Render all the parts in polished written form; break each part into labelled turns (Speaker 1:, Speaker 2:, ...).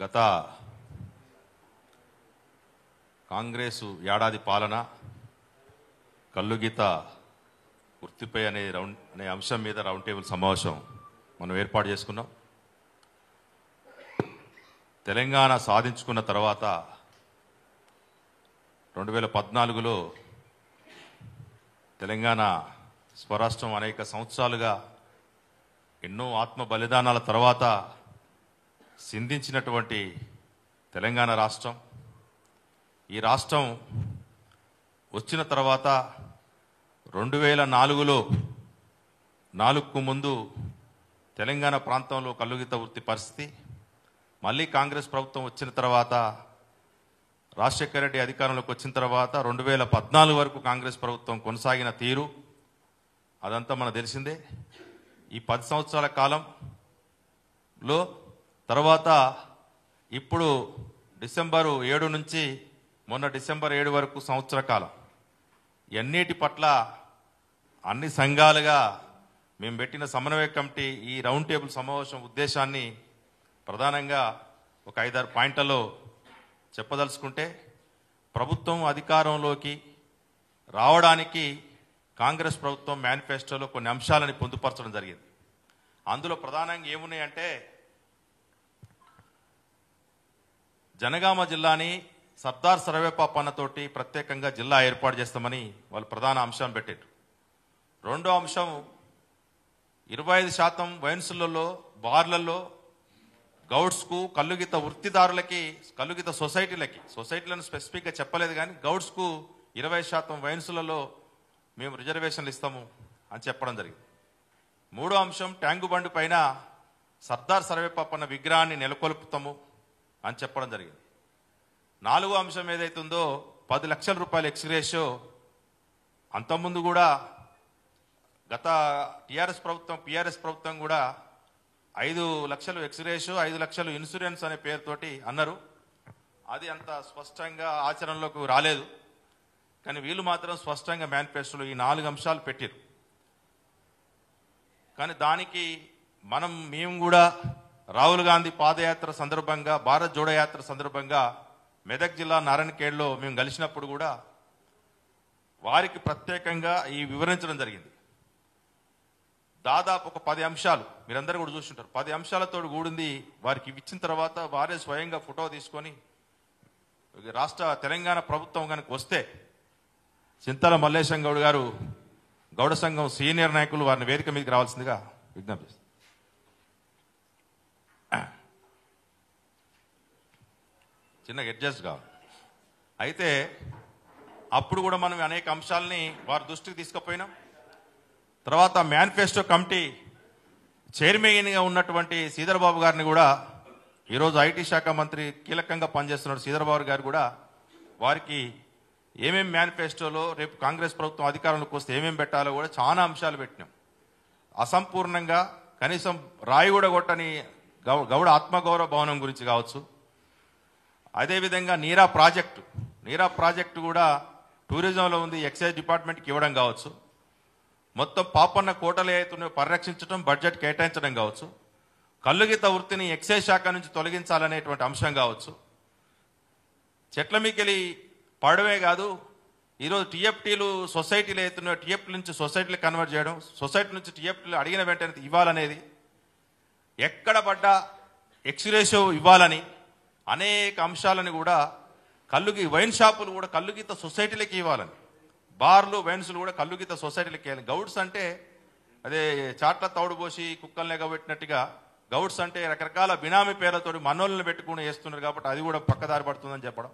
Speaker 1: గత కాంగ్రెసు ఏడాది పాలన కల్లుగీత వృత్తిపై అనే అంశం మీద రౌండ్ టేబుల్ సమావేశం మనం ఏర్పాటు చేసుకున్నాం. తెలంగాణ సాధించుకున్న తర్వాత 2014లో తెలంగాణ స్వరాష్ట్రం అనేక సంవత్సరాలుగా ఎన్నో ఆత్మ బలిదానాల తర్వాత సింధించినటువంటి తెలంగాణ రాష్ట్రం. ఈ రాష్ట్రం వచ్చిన తర్వాత 2004లో 4కు ముందు తెలంగాణ ప్రాంతంలో కల్లుగీత వృత్తి పరిస్థితి, మళ్ళీ కాంగ్రెస్ ప్రభుత్వం వచ్చిన తర్వాత రాజశేఖర రెడ్డి అధికారంలోకి వచ్చిన తర్వాత 2014 వరకు కాంగ్రెస్ ప్రభుత్వం కొనసాగిన తీరు అదంతా మనకు తెలిసిందే. ఈ 10 సంవత్సరాల కాలంలో తర్వాత ఇప్పుడు డిసెంబర్ 7 నుంచి మొన్న డిసెంబర్ 7 వరకు సంవత్సర కాలం ఎన్నిటి పట్ల అన్ని సంఘాలుగా మేము పెట్టిన సమన్వయ కమిటీ ఈ రౌండ్ టేబుల్ సమావేశం ఉద్దేశాన్ని ప్రధానంగా ఒక 5-6 పాయింట్లలో చెప్పదలుచుకుంటే, ప్రభుత్వం అధికారంలోకి రావడానికి కాంగ్రెస్ ప్రభుత్వం మేనిఫెస్టోలో కొన్ని అంశాలని పొందుపరచడం జరిగింది. అందులో ప్రధానంగా ఏమున్నాయంటే, జనగామ జిల్లాని సర్దార్ సర్వేపన్నతోటి ప్రత్యేకంగా జిల్లా ఏర్పాటు చేస్తామని వాళ్ళు ప్రధాన అంశం పెట్టారు. రెండో అంశం 25% వైన్సులలో బార్లలో గౌడ్స్కు కల్లుగీత వృత్తిదారులకి కల్లుగీత సొసైటీలను స్పెసిఫిక్గా చెప్పలేదు, కానీ గౌడ్స్కు 20% వైన్సులలో మేము రిజర్వేషన్లు ఇస్తాము అని చెప్పడం జరిగింది. మూడో అంశం ట్యాంకు బండి పైన సర్దార్ సర్వేపన్న విగ్రహాన్ని నెలకొల్పుతాము అని చెప్పడం జరిగింది. నాలుగో అంశం ఏదైతుందో 10 లక్షల రూపాయల ఎక్స్గ్రేషియో. అంతకుముందు కూడా గత పిఆర్ఎస్ ప్రభుత్వం కూడా 5 లక్షలు ఎక్స్గ్రేషియో 5 లక్షలు ఇన్సూరెన్స్ అనే పేరుతోటి అన్నారు. అది అంత స్పష్టంగా ఆచరణలోకి రాలేదు, కానీ వీళ్ళు మాత్రం స్పష్టంగా మేనిఫెస్టోలో ఈ 4 అంశాలు పెట్టారు. కానీ దానికి మేము కూడా రాహుల్ గాంధీ పాదయాత్ర సందర్భంగా, భారత్ జోడో యాత్ర సందర్భంగా మెదక్ జిల్లా నారాయణఖేడ్లో మేము కలిసినప్పుడు కూడా వారికి ప్రత్యేకంగా ఈ వివరించడం జరిగింది. దాదాపు ఒక 10 అంశాలు మీరందరూ కూడా చూస్తుంటారు. 10 అంశాలతో కూడింది వారికి ఇచ్చిన తర్వాత వారే స్వయంగా ఫోటో తీసుకొని తెలంగాణ ప్రభుత్వం కనుక వస్తే చింతల మల్లేశం గౌడ్ గారు, గౌడ సంఘం సీనియర్ నాయకులు వారిని వేదిక మీదకి రావాల్సిందిగా విజ్ఞప్తి చేస్తారు. చిన్నగా అడ్జస్ట్ కావాలి. అయితే అప్పుడు కూడా మనం అనేక అంశాలని వారి దృష్టికి తీసుకుపోయినాం. తర్వాత మేనిఫెస్టో కమిటీ చైర్మన్గా ఉన్నటువంటి శ్రీధర్ బాబు గారిని కూడా, ఈరోజు ఐటీ శాఖ మంత్రి కీలకంగా పనిచేస్తున్న శ్రీధర్ బాబు గారు కూడా వారికి ఏమేమి మేనిఫెస్టోలో రేపు కాంగ్రెస్ ప్రభుత్వం అధికారంలోకి వస్తే ఏమేమి పెట్టాలో కూడా చాలా అంశాలు పెట్టినాం. అసంపూర్ణంగా కనీసం రాయి కూడా కొట్టని గౌడ ఆత్మగౌరవ భవనం గురించి కావచ్చు, అదేవిధంగా నీరా ప్రాజెక్టు కూడా టూరిజంలో ఉంది, ఎక్సైజ్ డిపార్ట్మెంట్కి ఇవ్వడం కావచ్చు, మొత్తం పాపన్న కోటలు ఏవైతే పరిరక్షించడం, బడ్జెట్ కేటాయించడం కావచ్చు, కల్లుగీత వృత్తిని ఎక్సైజ్ శాఖ నుంచి తొలగించాలనేటువంటి అంశం కావచ్చు, చెట్ల మీకెళ్ళి పడమే కాదు, ఈరోజు టీఎఫ్టీలు సొసైటీలు అవుతున్నాయో టీఎఫ్టీ నుంచి సొసైటీలు కన్వర్ట్ చేయడం, సొసైటీ నుంచి టీఎఫ్టీలు అడిగిన వెంటనే ఇవ్వాలనేది, ఎక్కడ పడ్డా ఎక్స్గ్రేషియో ఇవ్వాలని అనేక అంశాలను కూడా వైన్ షాపులు కూడా కల్లుగీత సొసైటీలకి ఇవ్వాలని, బార్లు వైన్స్లు కూడా కల్లుగీత సొసైటీలకి ఇవ్వాలి. గౌడ్స్ అంటే అదే చాట్ల తౌడు పోసి కుక్కల్ని ఎగబెట్టినట్టుగా గౌడ్స్ అంటే రకరకాల బినామీ పేర్లతో మనోళ్ళని పెట్టుకుని వేస్తున్నారు, కాబట్టి అది కూడా పక్కదారి పడుతుందని చెప్పడం,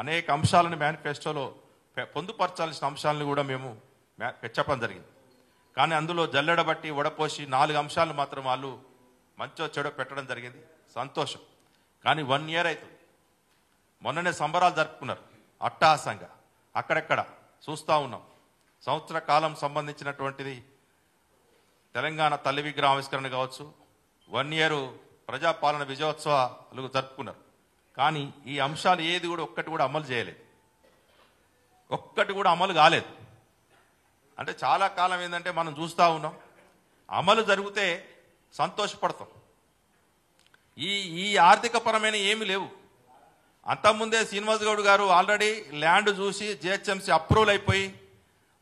Speaker 1: అనేక అంశాలను మేనిఫెస్టోలో పొందుపరచాల్సిన అంశాలను కూడా మేము చెప్పడం జరిగింది. కానీ అందులో జల్లెడబట్టి వడపోసి 4 అంశాలను మాత్రం వాళ్ళు మంచో చెడో పెట్టడం జరిగింది. సంతోషం. కానీ 1 year అవుతుంది. మొన్ననే సంబరాలు జరుపుకున్నారు అట్టహాసంగా, అక్కడెక్కడ చూస్తూ ఉన్నాం. సంవత్సర కాలం సంబంధించినటువంటిది తెలంగాణ తల్లి విగ్రహ ఆవిష్కరణ కావచ్చు, 1 year ప్రజాపాలన విజయోత్సవాలు జరుపుకున్నారు. కానీ ఈ అంశాలు ఏది కూడా ఒక్కటి కూడా అమలు చేయలేదు, ఒక్కటి కూడా అమలు కాలేదు. అంటే చాలా కాలం ఏంటంటే మనం చూస్తూ ఉన్నాం, అమలు జరిగితే సంతోషపడతాం, ఈ ఈ ఆర్థిక పరమైన ఏమీ లేవు. అంతకుముందే శ్రీనివాస్ గౌడ్ గారు ఆల్రెడీ ల్యాండ్ చూసి జిహెచ్ఎంసీ అప్రూవల్ అయిపోయి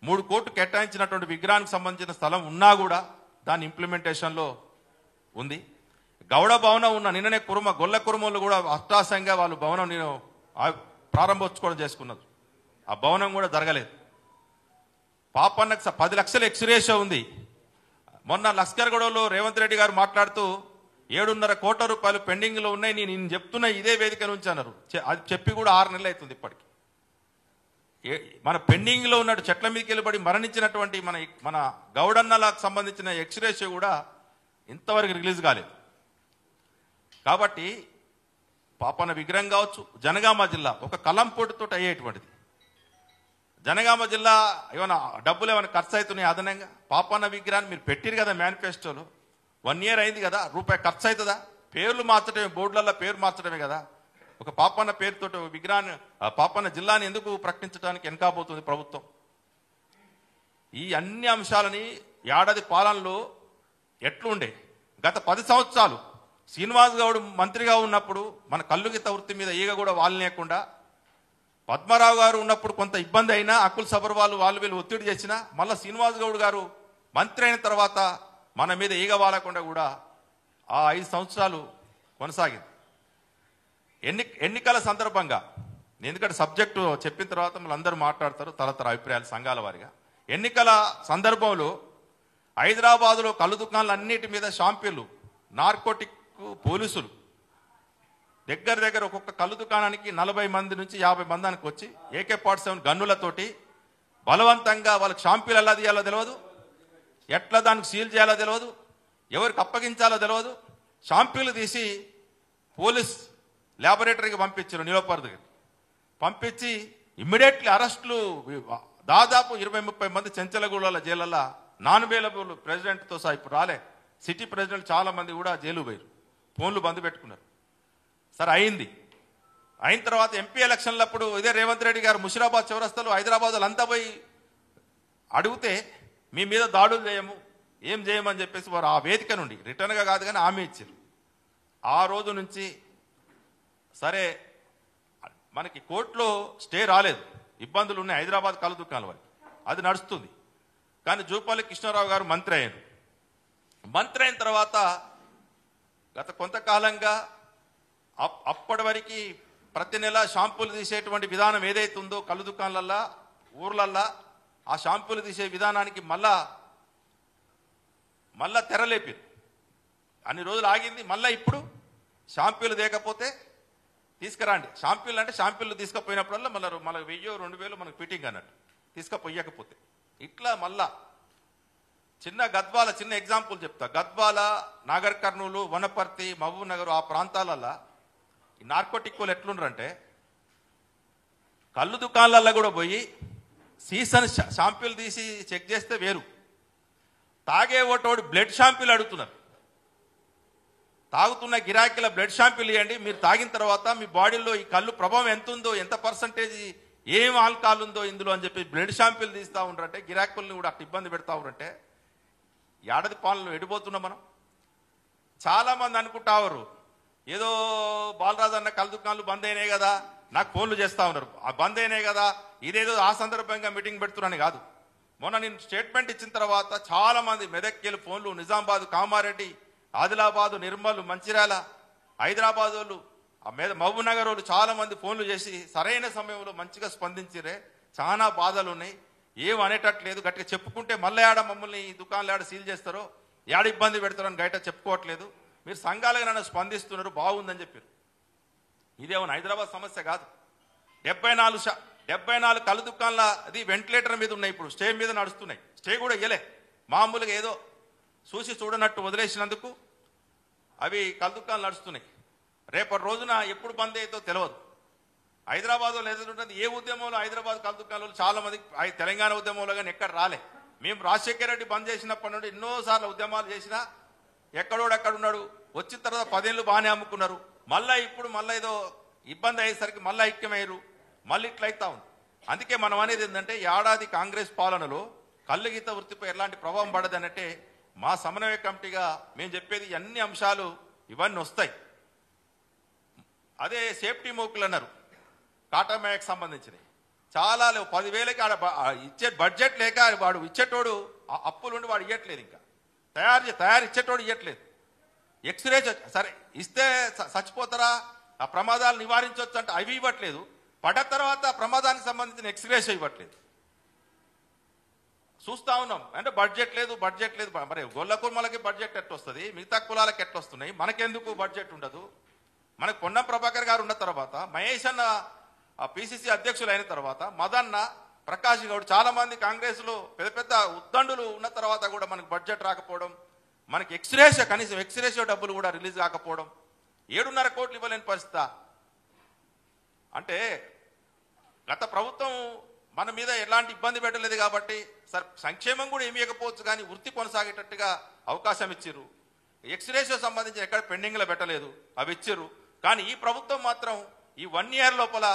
Speaker 1: 3 కోట్లు కేటాయించినటువంటి విగ్రహానికి సంబంధించిన స్థలం ఉన్నా కూడా దాని ఇంప్లిమెంటేషన్లో ఉంది. గౌడ భవనం ఉన్న నిన్ననే గొల్ల కురుమలు కూడా అష్టాసంగా వాళ్ళు భవనం నేను ప్రారంభోత్సవం చేసుకున్నారు. ఆ భవనం కూడా జరగలేదు. పాపన్నకు 10 లక్షల ఎక్స్రేషియో ఉంది. మొన్న లస్కర్గూడలో రేవంత్ రెడ్డి గారు మాట్లాడుతూ 7.5 కోట్ల రూపాయలు పెండింగ్లో ఉన్నాయి, నేను చెప్తున్నా ఇదే వేదిక నుంచి అన్నారు. అది చెప్పి కూడా 6 నెలలు అవుతుంది. ఇప్పటికి మన పెండింగ్లో ఉన్నట్టు చెట్ల మీదకి వెళ్ళబడి మరణించినటువంటి మన గౌడన్నలకు సంబంధించిన ఎక్స్రేషియో కూడా ఇంతవరకు రిలీజ్ కాలేదు. కాబట్టి పాపన్న విగ్రహం కావచ్చు, జనగామ జిల్లా ఒక కలంపోటుతో అయ్యేటువంటిది. జనగామ జిల్లా ఏమైనా డబ్బులు ఏమైనా ఖర్చు అవుతున్నాయి అదనంగా? పాపన్న విగ్రహాన్ని మీరు పెట్టిరు కదా మేనిఫెస్టోలో, 1 ఇయర్ అయింది కదా, రూపాయి ఖర్చు అవుతుందా? పేర్లు మార్చడమే, బోర్డులలో పేరు మార్చడమే కదా. ఒక పాపన్న పేరుతో విగ్రహాన్ని, పాపన్న జిల్లాని ఎందుకు ప్రకటించడానికి వెనకాబోతుంది ప్రభుత్వం? ఈ అన్ని అంశాలని ఏడాది పాలనలో ఎట్లుండే? గత 10 సంవత్సరాలు శ్రీనివాస్ గౌడ్ మంత్రిగా ఉన్నప్పుడు మన కల్లుగీత వృత్తి మీద ఈగ కూడా వాలనేయకుండా, పద్మారావు గారు ఉన్నప్పుడు కొంత ఇబ్బంది అయినా అకుల్ సబర్వాల్ వాళ్ళు వీళ్ళు ఒత్తిడి చేసినా, మళ్ళీ శ్రీనివాస్ గౌడ్ గారు మంత్రి అయిన తర్వాత మన మీద ఈగ వాలకుండా కూడా ఆ 5 సంవత్సరాలు కొనసాగింది. ఎన్నికల సందర్భంగా, ఎందుకంటే సబ్జెక్టు చెప్పిన తర్వాత మళ్ళీ అందరూ మాట్లాడతారు తరతర అభిప్రాయాలు సంఘాల వారిగా. ఎన్నికల సందర్భంలో హైదరాబాదులో కళ్ళు దుకాణాలు అన్నిటి మీద షాంపీలు, నార్కోటిక్ పోలీసులు దగ్గర ఒక్కొక్క కళ్ళు దుకాణానికి 40 మంది నుంచి 50 మందానికి వచ్చి AK-47 గన్నులతోటి బలవంతంగా వాళ్ళకి షాంపీలు ఎలా తీయాలో తెలియదు, ఎట్లా దానికి సీల్ చేయాలో తెలియదు, ఎవరికి అప్పగించాలో తెలియదు. షాంపీలు తీసి పోలీస్ ల్యాబొరేటరీకి పంపించారు, నిలోపర్ దగ్గర పంపించి ఇమ్మీడియట్లీ అరెస్టులు. దాదాపు 20-30 మంది చెంచలగూడల జైళ్ళల్లో నాన్ అవైలబుల్ ప్రెసిడెంట్తో సహా ఇప్పుడు రాలే. సిటీ ప్రెసిడెంట్ చాలా మంది కూడా జైలు పోయారు, ఫోన్లు బంద్ పెట్టుకున్నారు. సరే అయింది. అయిన తర్వాత MP ఎలక్షన్లప్పుడు ఇదే రేవంత్ రెడ్డి గారు ముషిరాబాద్ చౌరస్తాలో హైదరాబాద్లో అంతా పోయి అడిగితే మీ మీద దాడులు చేయము, ఏం చేయమని చెప్పేసి వారు ఆ వేదిక నుండి రిటర్న్గా కాదు కానీ హామీ ఇచ్చారు. ఆ రోజు నుంచి సరే మనకి కోర్టులో స్టే రాలేదు, ఇబ్బందులు ఉన్నాయి హైదరాబాద్ కళ్ళు దుకాణాల వారికి, అది నడుస్తుంది. కానీ జూపల్లి కృష్ణారావు గారు మంత్రి అయ్యారు. మంత్రి అయిన తర్వాత గత కొంతకాలంగా అప్పటి వరకు ప్రతి నెల షాంపూలు తీసేటువంటి విధానం ఏదైతే ఉందో కళ్ళు దుకాణాలల్లో ఊర్లల్లో, ఆ షాంపూలు తీసే విధానానికి మళ్ళా తెరలేపారు. అన్ని రోజులు ఆగింది. మళ్ళీ ఇప్పుడు షాంపూలు తేకపోతే తీసుకురండి. షాంపూలు అంటే షాంపూలు తీసుకుపోయినప్పుడల్లా మళ్ళీ 1000-2000 మనకు ఫిట్టింగ్ అన్నట్టు తీసుకుపోయకపోతే ఇట్లా మళ్ళా గద్వాల చిన్న ఎగ్జాంపుల్ చెప్తా. గద్వాల, నాగర్ కర్నూలు, వనపర్తి, మహబూబ్ నగర్ ఆ ప్రాంతాలల్లో ఈ నార్కోటిక్ వాళ్ళు ఎట్లుండ్రంటే కళ్ళు దుకాణాలలో కూడా పోయి సీసన్ షాంపూలు తీసి చెక్ చేస్తే వేరు, తాగే ఓటోడు బ్లడ్ షాంపూలు అడుగుతున్నారు. తాగుతున్న గిరాకీల బ్లడ్ షాంపూలు ఇవ్వండి, మీరు తాగిన తర్వాత మీ బాడీలో ఈ కళ్ళు ప్రభావం ఎంత ఉందో, ఎంత పర్సంటేజ్ ఏం ఆల్కహాల్ ఉందో ఇందులో అని చెప్పి బ్లడ్ షాంపూలు తీస్తూ ఉంటారంటే, గిరాకుల్ని కూడా అట్లా ఇబ్బంది పెడతా ఉంటారంటే ఏడాది పాలనలో ఎడిపోతున్నాం మనం. చాలామంది అనుకుంటారు ఏదో బాలరాజు అన్న కళ్ళు దుకాణాలు బంద్ అయినాయి కదా, నాకు ఫోన్లు చేస్తూ ఉన్నారు, ఆ బంద్ అయినాయి కదా, ఇదేదో ఆ సందర్భంగా మీటింగ్ పెడుతున్నాను కాదు. మొన్న నేను స్టేట్మెంట్ ఇచ్చిన తర్వాత చాలామంది మెదక్కేలు ఫోన్లు, నిజామాబాద్, కామారెడ్డి, ఆదిలాబాదు, నిర్మల్, మంచిర్యాల, హైదరాబాద్ వాళ్ళు, మహబూబ్ నగర్ వాళ్ళు చాలా మంది ఫోన్లు చేసి సరైన సమయంలో మంచిగా స్పందించిరే. చాలా బాధలు ఉన్నాయి, ఏం అనేటట్లేదు, గట్టిగా చెప్పుకుంటే మళ్ళీ ఆడ మమ్మల్ని ఈ దుకాణాలు ఆడ సీల్ చేస్తారో, ఏడ ఇబ్బంది పెడతారో అని గట్టిగా చెప్పుకోవట్లేదు. మీరు సంఘాలుగా నన్ను స్పందిస్తున్నారు, బాగుందని చెప్పారు. ఇదేమన్నా హైదరాబాద్ సమస్య కాదు. 74 కళ్ళు దుకాణాల అది వెంటిలేటర్ మీద ఉన్నాయి, ఇప్పుడు స్టే మీద నడుస్తున్నాయి. స్టే కూడా ఇయ్యలే, మామూలుగా ఏదో చూసి చూడనట్టు వదిలేసినందుకు అవి కళ్ళు దుకాణాలు నడుస్తున్నాయి. రేపటి రోజున ఎప్పుడు బంద్ అవుతుందో తెలియదు. హైదరాబాద్లో ఎదురుంటుంది ఏ ఉద్యమంలో హైదరాబాద్ కళ్ళు దుకాణాలు చాలా మంది తెలంగాణ ఉద్యమంలో కానీ ఎక్కడ రాలే. మేము రాజశేఖర రెడ్డి బంద్ చేసినప్పటి నుండి ఎన్నోసార్లు ఉద్యమాలు చేసినా ఎక్కడున్నాడు, వచ్చిన తర్వాత 10 ఏళ్ళు బాగానే అమ్ముకున్నారు. మళ్ళీ ఇప్పుడు మళ్ళీ ఏదో ఇబ్బంది అయ్యేసరికి మళ్ళీ ఐక్యమయ్యారు, మళ్ళీ ఇట్లా అవుతా ఉంది. అందుకే మనం అనేది ఏంటంటే ఏడాది కాంగ్రెస్ పాలనలో కళ్ళుగీత వృత్తిపై ఎలాంటి ప్రభావం పడదనంటే మా సమన్వయ కమిటీగా మేము చెప్పేది అన్ని అంశాలు ఇవన్నీ వస్తాయి. అదే సేఫ్టీ మోకులు అన్నారు టాటా మ్యాక్ సంబంధించినవి చాలా లేవు 10,000కి ఆడ ఇచ్చే బడ్జెట్ లేక వాడు ఇచ్చేటోడు అప్పులుండి వాడు ఇవ్వట్లేదు ఇంకా తయారు ఇచ్చేటోడు ఇవ్వట్లేదు ఎక్స్రే సరే ఇస్తే చచ్చిపోతారా ఆ ప్రమాదాలు నివారించవచ్చు అంటే అవి ఇవ్వట్లేదు పడ్డ తర్వాత ప్రమాదానికి సంబంధించిన ఎక్స్రేస్ ఇవ్వట్లేదు చూస్తా ఉన్నాం అంటే బడ్జెట్ లేదు మరి గొల్ల కుర్మలకి బడ్జెట్ ఎట్టొస్తుంది మిగతా కులాలకు ఎట్టొస్తున్నాయి మనకెందుకు బడ్జెట్ ఉండదు మనకు పొన్నం ప్రభాకర్ గారు ఉన్న తర్వాత మహేష్ అన్న పిసిసి అధ్యక్షులు అయిన తర్వాత మదన్న ప్రకాష్ గౌడ్ చాలా మంది కాంగ్రెస్ లో పెద్ద ఉద్దండులు ఉన్న తర్వాత కూడా మనకు బడ్జెట్ రాకపోవడం మనకి కనీసం ఎక్స్రేషియో డబ్బులు కూడా రిలీజ్ కాకపోవడం 7.5 కోట్లు ఇవ్వలేని పరిస్థితి అంటే గత ప్రభుత్వం మన మీద ఎలాంటి ఇబ్బంది పెట్టలేదు కాబట్టి సార్ సంక్షేమం కూడా ఏమి ఇవ్వకపోవచ్చు కానీ వృత్తి కొనసాగేటట్టుగా అవకాశం ఇచ్చారు ఎక్స్రేషియో సంబంధించి ఎక్కడ పెండింగ్లో పెట్టలేదు అవి ఇచ్చారు కానీ ఈ ప్రభుత్వం మాత్రం ఈ 1 ఇయర్ లోపల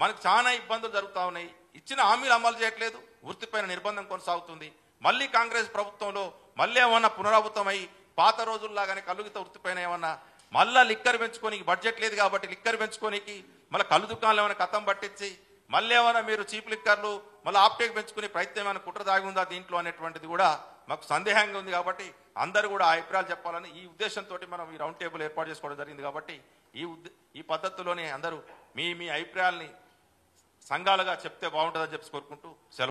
Speaker 1: మనకు చాలా ఇబ్బందులు జరుగుతూ ఉన్నాయి ఇచ్చిన హామీలు అమలు చేయట్లేదు వృత్తిపైన నిర్బంధం కొనసాగుతుంది మళ్ళీ కాంగ్రెస్ ప్రభుత్వంలో మళ్ళీ ఏమన్నా పునరావృతమై పాత రోజుల్లాగానే కలుగుత వృత్తిపైన ఏమన్నా మళ్ళా లిక్కర్ పెంచుకోనికి బడ్జెట్ లేదు కాబట్టి లిక్కర్ పెంచుకోనికి మళ్ళీ కళ్ళు దుకాణాలు ఏమైనా కథం పట్టించి మళ్ళీ ఏమైనా మీరు చీప్ లిక్కర్లు మళ్ళీ ఆప్టేక్ పెంచుకునే ప్రయత్నం ఏమైనా కుట్ర దాగి ఉందా దీంట్లో అనేటువంటిది కూడా మాకు సందేహంగా ఉంది కాబట్టి అందరూ కూడా ఆ అభిప్రాయాలు చెప్పాలని ఈ ఉద్దేశంతో మనం ఈ రౌండ్ టేబుల్ ఏర్పాటు చేసుకోవడం జరిగింది కాబట్టి ఈ పద్ధతిలోనే అందరూ మీ అభిప్రాయాల్ని సంఘాలుగా చెప్తే బాగుంటుందని చెప్పి కోరుకుంటూ సెలవు